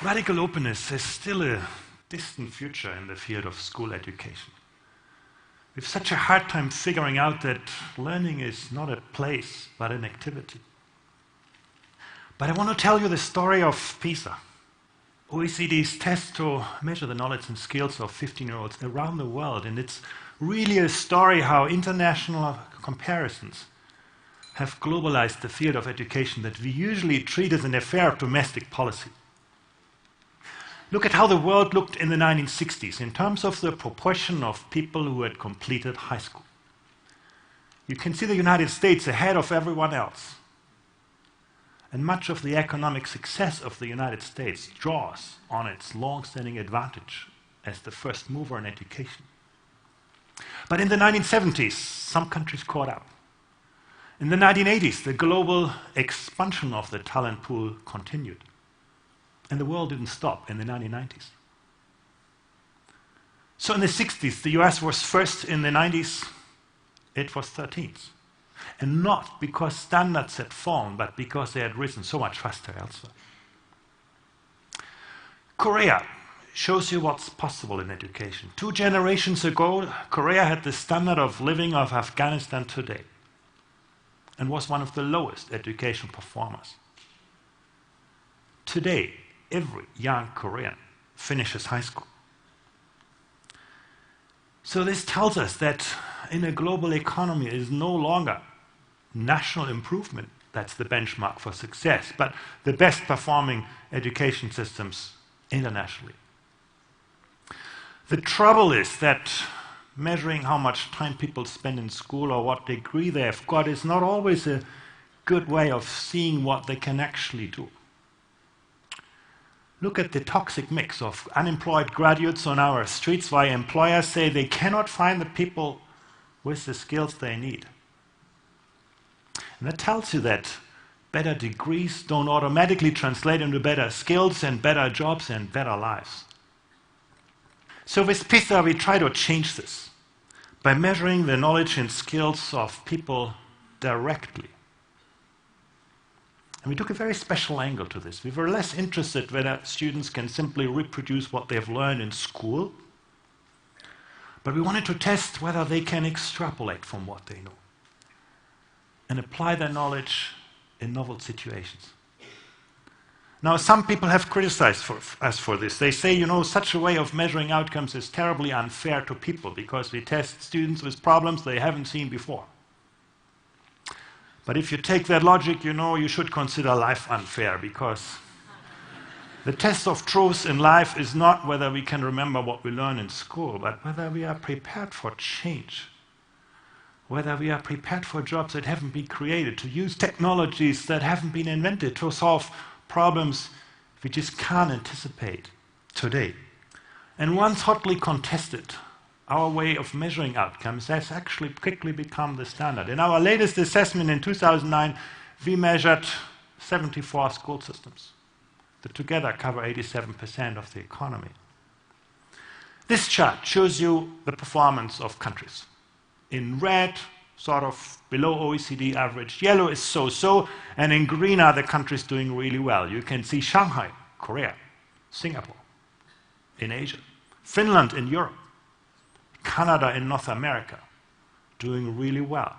Radical openness is still a distant future in the field of school education. We have such a hard time figuring out that learning is not a place, but an activity. But I want to tell you the story of PISA, OECD's test to measure the knowledge and skills of 15-year-olds around the world. And it's really a story how international comparisons have globalized the field of education that we usually treat as an affair of domestic policy. Look at how the world looked in the 1960s in terms of the proportion of people who had completed high school. You can see the United States ahead of everyone else. And much of the economic success of the United States draws on its long-standing advantage as the first mover in education. But in the 1970s, some countries caught up. In the 1980s, the global expansion of the talent pool continued. And the world didn't stop in the 1990s. So in the 60s, the US was first. In the 90s, it was 13th. And not because standards had fallen, but because they had risen so much faster elsewhere. Korea shows you what's possible in education. 2 generations ago, Korea had the standard of living of Afghanistan today and was one of the lowest education performers. Today, every young Korean finishes high school. So this tells us that in a global economy, it is no longer national improvement that's the benchmark for success, but the best performing education systems internationally. The trouble is that measuring how much time people spend in school or what degree they have got is not always a good way of seeing what they can actually do. Look at the toxic mix of unemployed graduates on our streets, why employers say they cannot find the people with the skills they need. And that tells you that better degrees don't automatically translate into better skills and better jobs and better lives. So with PISA, we try to change this by measuring the knowledge and skills of people directly. And we took a very special angle to this. We were less interested whether students can simply reproduce what they've learned in school, but we wanted to test whether they can extrapolate from what they know and apply their knowledge in novel situations. Now, some people have criticized us for this. They say, such a way of measuring outcomes is terribly unfair to people because we test students with problems they haven't seen before. But if you take that logic, you should consider life unfair, because the test of truth in life is not whether we can remember what we learn in school, but whether we are prepared for change, whether we are prepared for jobs that haven't been created, to use technologies that haven't been invented, to solve problems we just can't anticipate today. And once hotly contested, our way of measuring outcomes has actually quickly become the standard. In our latest assessment in 2009, we measured 74 school systems that together cover 87% of the economy. This chart shows you the performance of countries. In red, sort of below OECD average, yellow is so-so, and in green are the countries doing really well. You can see Shanghai, Korea, Singapore in Asia, Finland in Europe, Canada in North America, doing really well.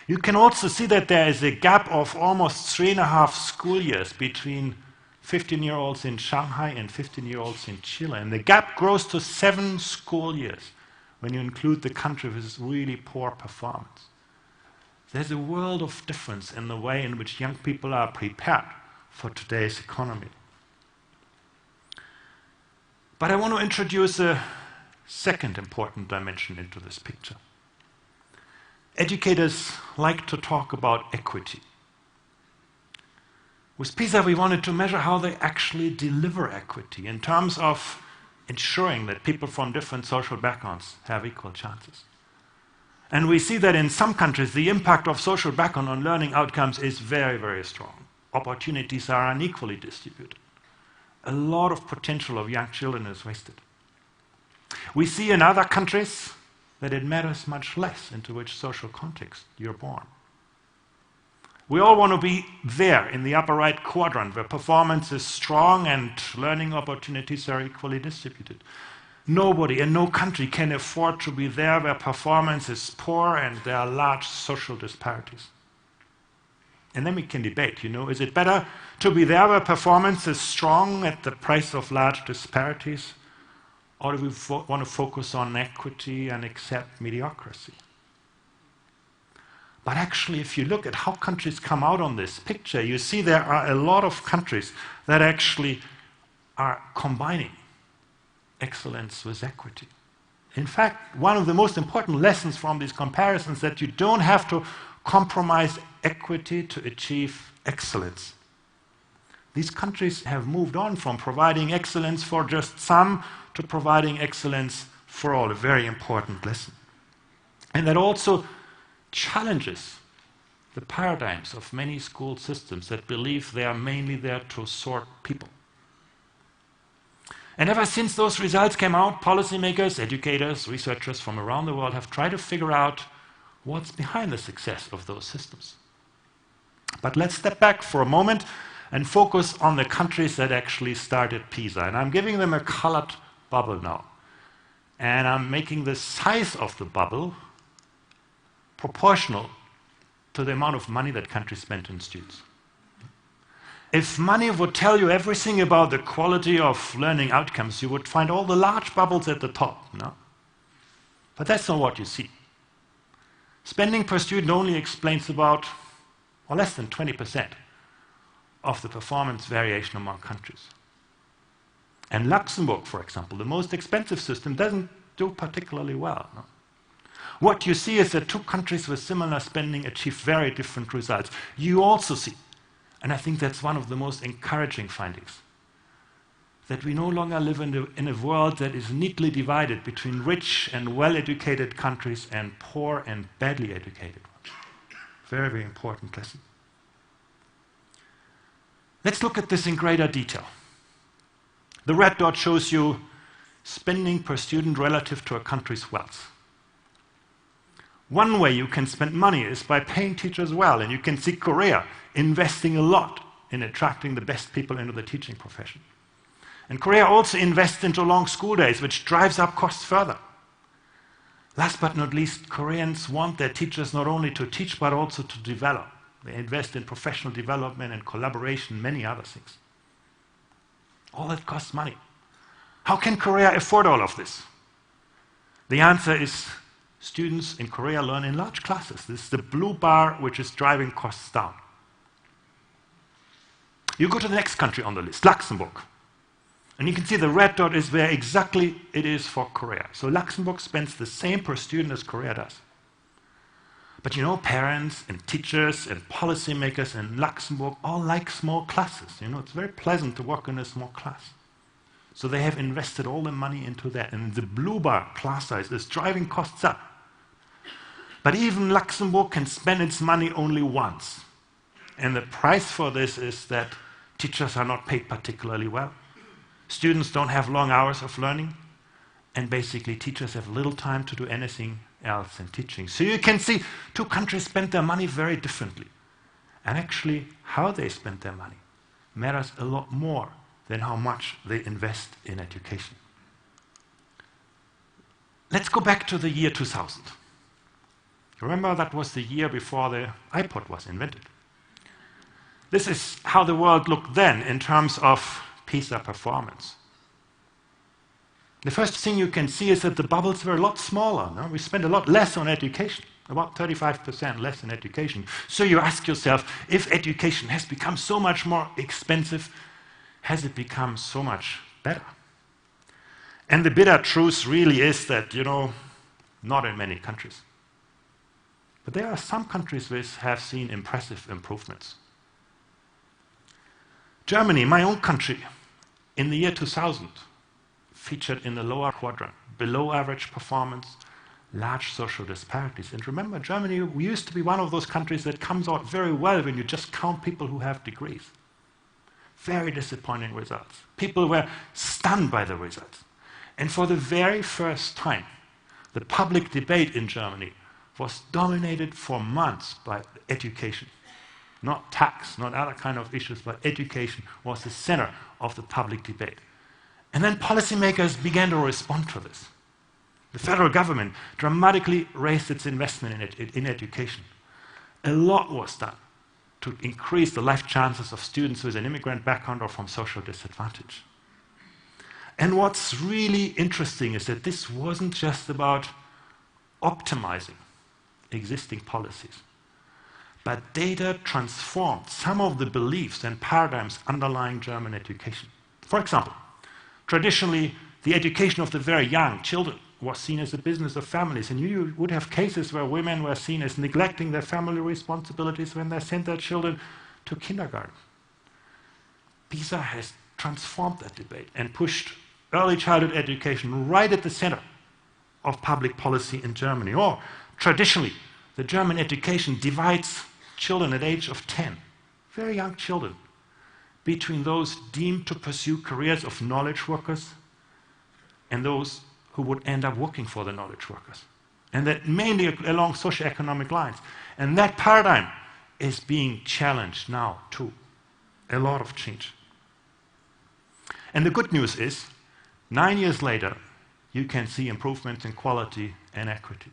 You can also see that there is a gap of almost 3.5 school years between 15-year-olds in Shanghai and 15-year-olds in Chile. And the gap grows to 7 school years when you include the country with really poor performance. There's a world of difference in the way in which young people are prepared for today's economy. But I want to introduce a second important dimension into this picture. Educators like to talk about equity. With PISA, we wanted to measure how they actually deliver equity in terms of ensuring that people from different social backgrounds have equal chances. And we see that in some countries, the impact of social background on learning outcomes is very, very strong. Opportunities are unequally distributed. A lot of potential of young children is wasted. We see in other countries that it matters much less into which social context you're born. We all want to be there in the upper right quadrant where performance is strong and learning opportunities are equally distributed. Nobody and no country can afford to be there where performance is poor and there are large social disparities. And then we can debate, is it better to be there where performance is strong at the price of large disparities, or do we want to focus on equity and accept mediocrity? But actually, if you look at how countries come out on this picture, you see there are a lot of countries that actually are combining excellence with equity. In fact, one of the most important lessons from these comparisons is that you don't have to compromise equity to achieve excellence. These countries have moved on from providing excellence for just some to providing excellence for all, a very important lesson. And that also challenges the paradigms of many school systems that believe they are mainly there to sort people. And ever since those results came out, policymakers, educators, researchers from around the world have tried to figure out what's behind the success of those systems. But let's step back for a moment and focus on the countries that actually started PISA. And I'm giving them a colored bubble now. And I'm making the size of the bubble proportional to the amount of money that countries spent on students. If money would tell you everything about the quality of learning outcomes, you would find all the large bubbles at the top. No? But that's not what you see. Spending per student only explains about, or less than 20% of the performance variation among countries. And Luxembourg, for example, the most expensive system, doesn't do particularly well. No? What you see is that two countries with similar spending achieve very different results. You also see, and I think that's one of the most encouraging findings, that we no longer live in a world that is neatly divided between rich and well-educated countries and poor and badly educated ones. Very, very important lesson. Let's look at this in greater detail. The red dot shows you spending per student relative to a country's wealth. One way you can spend money is by paying teachers well, and you can see Korea investing a lot in attracting the best people into the teaching profession. And Korea also invests into long school days, which drives up costs further. Last but not least, Koreans want their teachers not only to teach, but also to develop. They invest in professional development and collaboration, many other things. All that costs money. How can Korea afford all of this? The answer is students in Korea learn in large classes. This is the blue bar which is driving costs down. You go to the next country on the list, Luxembourg. And you can see the red dot is where exactly it is for Korea. So Luxembourg spends the same per student as Korea does. But parents and teachers and policymakers in Luxembourg all like small classes. It's very pleasant to work in a small class. So they have invested all the money into that. And the blue bar class size is driving costs up. But even Luxembourg can spend its money only once. And the price for this is that teachers are not paid particularly well. Students don't have long hours of learning. And basically, teachers have little time to do anything else in teaching. So you can see two countries spend their money very differently. And actually, how they spend their money matters a lot more than how much they invest in education. Let's go back to the year 2000. Remember, that was the year before the iPod was invented. This is how the world looked then in terms of PISA performance. The first thing you can see is that the bubbles were a lot smaller. No? We spent a lot less on education, about 35% less in education. So you ask yourself, if education has become so much more expensive, has it become so much better? And the bitter truth really is that, not in many countries. But there are some countries which have seen impressive improvements. Germany, my own country, in the year 2000, featured in the lower quadrant, below average performance, large social disparities. And remember, Germany used to be one of those countries that comes out very well when you just count people who have degrees. Very disappointing results. People were stunned by the results. And for the very first time, the public debate in Germany was dominated for months by education. not tax, not other kind of issues, but education was the center of the public debate. And then policymakers began to respond to this. The federal government dramatically raised its investment in education. A lot was done to increase the life chances of students with an immigrant background or from social disadvantage. And what's really interesting is that this wasn't just about optimizing existing policies, but data transformed some of the beliefs and paradigms underlying German education. For example, traditionally, the education of the very young children was seen as a business of families, and you would have cases where women were seen as neglecting their family responsibilities when they sent their children to kindergarten. PISA has transformed that debate and pushed early childhood education right at the center of public policy in Germany. Or, traditionally, the German education divides children at the age of 10, very young children, between those deemed to pursue careers of knowledge workers and those who would end up working for the knowledge workers. And that mainly along socioeconomic lines. And that paradigm is being challenged now too. A lot of change. And the good news is, 9 years later, you can see improvements in quality and equity.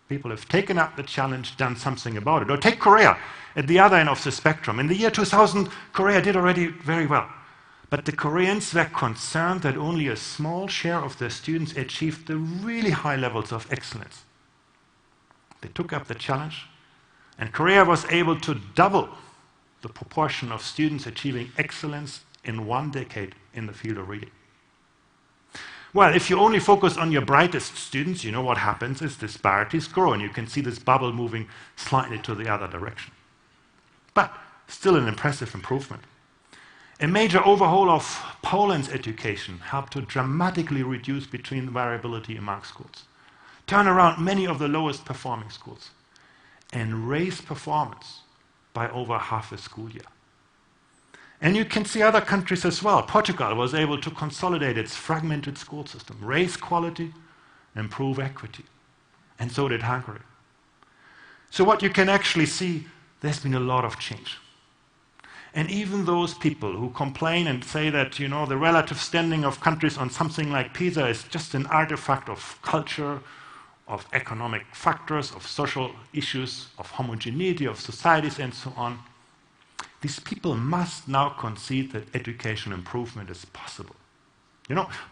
People have taken up the challenge, done something about it. Or take Korea at the other end of the spectrum. In the year 2000, Korea did already very well. But the Koreans were concerned that only a small share of their students achieved the really high levels of excellence. They took up the challenge, and Korea was able to double the proportion of students achieving excellence in 1 decade in the field of reading. Well, if you only focus on your brightest students, you know what happens is disparities grow, and you can see this bubble moving slightly to the other direction. But still an impressive improvement. A major overhaul of Poland's education helped to dramatically reduce between variability among schools, turn around many of the lowest performing schools, and raise performance by over half a school year. And you can see other countries as well. Portugal was able to consolidate its fragmented school system, raise quality, improve equity. And so did Hungary. So what you can actually see, there's been a lot of change. And even those people who complain and say that, the relative standing of countries on something like PISA is just an artifact of culture, of economic factors, of social issues, of homogeneity of societies, and so on, these people must now concede that education improvement is possible.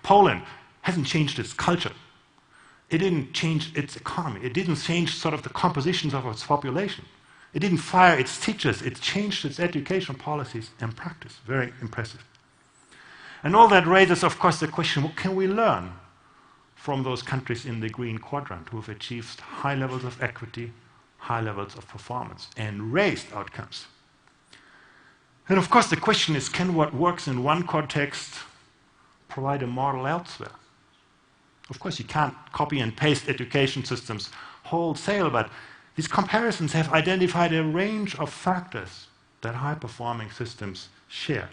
Poland hasn't changed its culture. It didn't change its economy. It didn't change sort of the compositions of its population. It didn't fire its teachers. It changed its education policies and practice. Very impressive. And all that raises, of course, the question, what can we learn from those countries in the green quadrant who have achieved high levels of equity, high levels of performance, and raised outcomes? And of course, the question is, can what works in one context provide a model elsewhere? Of course, you can't copy and paste education systems wholesale, but these comparisons have identified a range of factors that high-performing systems share.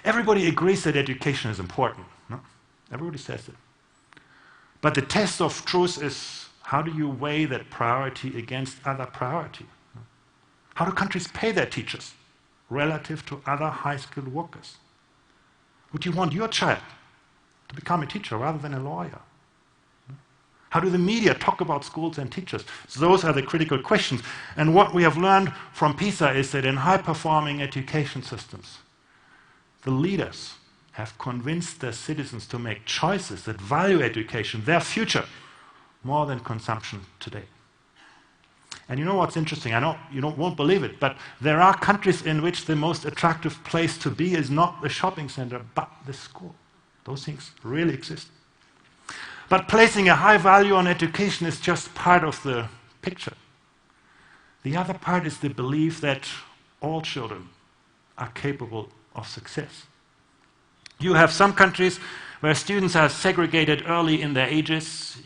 Everybody agrees that education is important. No? Everybody says it. But the test of truth is, how do you weigh that priority against other priority? How do countries pay their teachers relative to other high-skilled workers? Would you want your child to become a teacher rather than a lawyer? How do the media talk about schools and teachers? So those are the critical questions. And what we have learned from PISA is that in high-performing education systems, the leaders have convinced their citizens to make choices that value education, their future, more than consumption today. And you know what's interesting? I know you won't believe it, but there are countries in which the most attractive place to be is not the shopping center, but the school. Those things really exist. But placing a high value on education is just part of the picture. The other part is the belief that all children are capable of success. You have some countries where students are segregated early in their ages,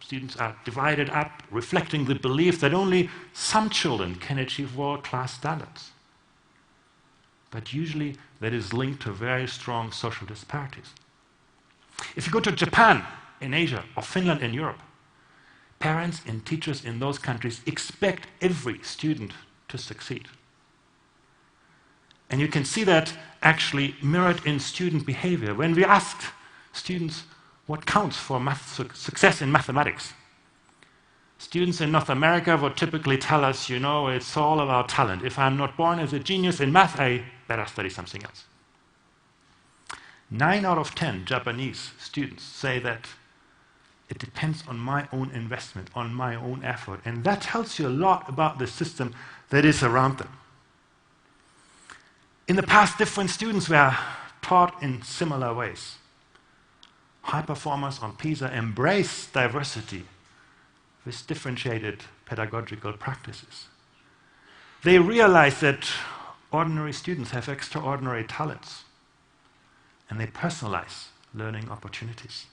students are divided up, reflecting the belief that only some children can achieve world-class standards. But usually that is linked to very strong social disparities. If you go to Japan in Asia or Finland in Europe, parents and teachers in those countries expect every student to succeed. And you can see that actually mirrored in student behavior. When we asked students what counts for success in mathematics, students in North America would typically tell us, you know, it's all about talent. If I'm not born as a genius in math, I better study something else. 9 out of 10 Japanese students say that it depends on my own investment, on my own effort. And that tells you a lot about the system that is around them. In the past, different students were taught in similar ways. High performers on PISA embrace diversity with differentiated pedagogical practices. They realize that ordinary students have extraordinary talents, and they personalize learning opportunities.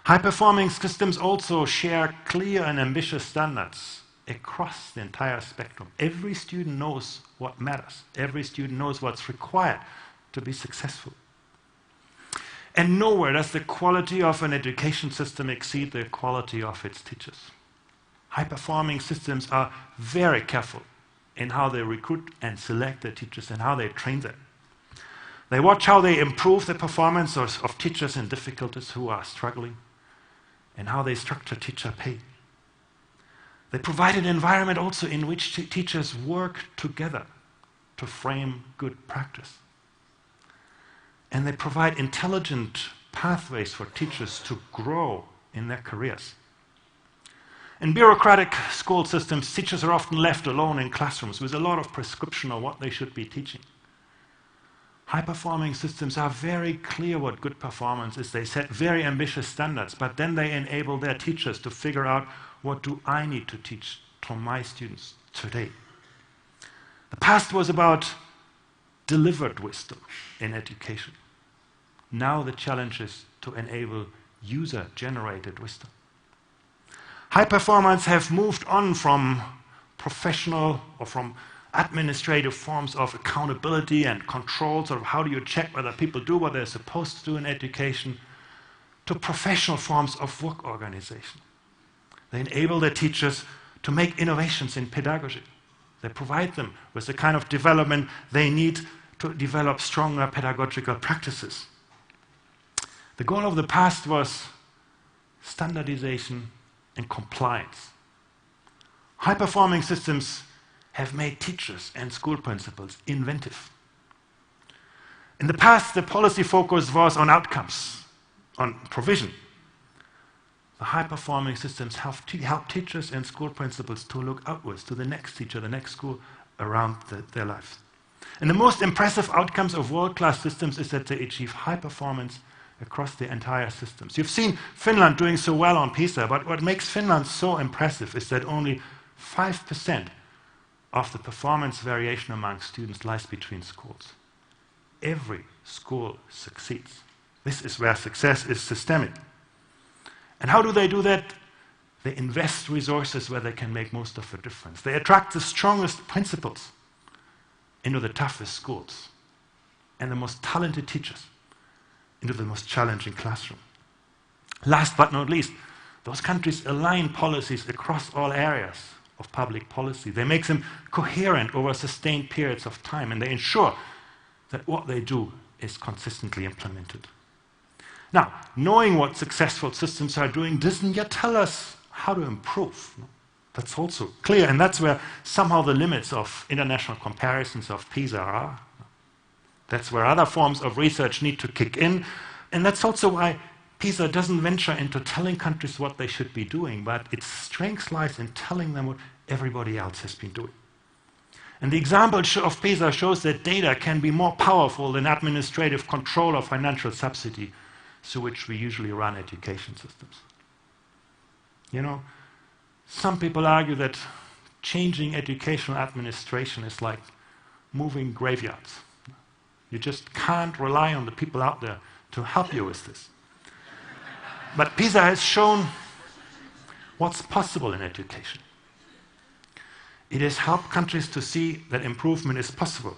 High-performing systems also share clear and ambitious standards across the entire spectrum. Every student knows what matters. Every student knows what's required to be successful. And nowhere does the quality of an education system exceed the quality of its teachers. High-performing systems are very careful in how they recruit and select their teachers and how they train them. They watch how they improve the performance of teachers in difficulties who are struggling and how they structure teacher pay. They provide an environment also in which teachers work together to frame good practice. And they provide intelligent pathways for teachers to grow in their careers. In bureaucratic school systems, teachers are often left alone in classrooms with a lot of prescription of what they should be teaching. High-performing systems are very clear what good performance is. They set very ambitious standards, but then they enable their teachers to figure out, what do I need to teach to my students today? The past was about delivered wisdom in education. Now the challenge is to enable user-generated wisdom. High performers have moved on from professional or from administrative forms of accountability and control, sort of how do you check whether people do what they're supposed to do in education, to professional forms of work organization. They enable their teachers to make innovations in pedagogy. They provide them with the kind of development they need to develop stronger pedagogical practices. The goal of the past was standardization and compliance. High-performing systems have made teachers and school principals inventive. In the past, the policy focus was on outcomes, on provision. The high-performing systems help teachers and school principals to look outwards to the next teacher, the next school around their lives. And the most impressive outcomes of world-class systems is that they achieve high performance across the entire systems. You've seen Finland doing so well on PISA, but what makes Finland so impressive is that only 5% of the performance variation among students lies between schools. Every school succeeds. This is where success is systemic. And how do they do that? They invest resources where they can make most of the difference. They attract the strongest principals into the toughest schools and the most talented teachers into the most challenging classroom. Last but not least, those countries align policies across all areas of public policy. They make them coherent over sustained periods of time, and they ensure that what they do is consistently implemented. Now, knowing what successful systems are doing doesn't yet tell us how to improve. That's also clear, and that's where somehow the limits of international comparisons of PISA are. That's where other forms of research need to kick in, and that's also why PISA doesn't venture into telling countries what they should be doing, but its strength lies in telling them what everybody else has been doing. And the example of PISA shows that data can be more powerful than administrative control or financial subsidy through which we usually run education systems. You know, some people argue that changing educational administration is like moving graveyards. You just can't rely on the people out there to help you with this. But PISA has shown what's possible in education. It has helped countries to see that improvement is possible.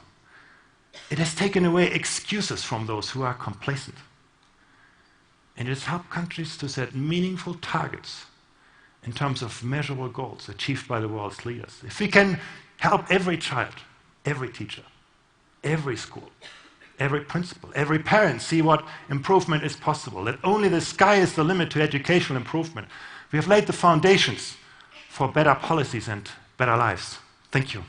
It has taken away excuses from those who are complacent. And it has helped countries to set meaningful targets in terms of measurable goals achieved by the world's leaders. If we can help every child, every teacher, every school, every principal, every parent see what improvement is possible, that only the sky is the limit to educational improvement. We have laid the foundations for better policies and better lives. Thank you.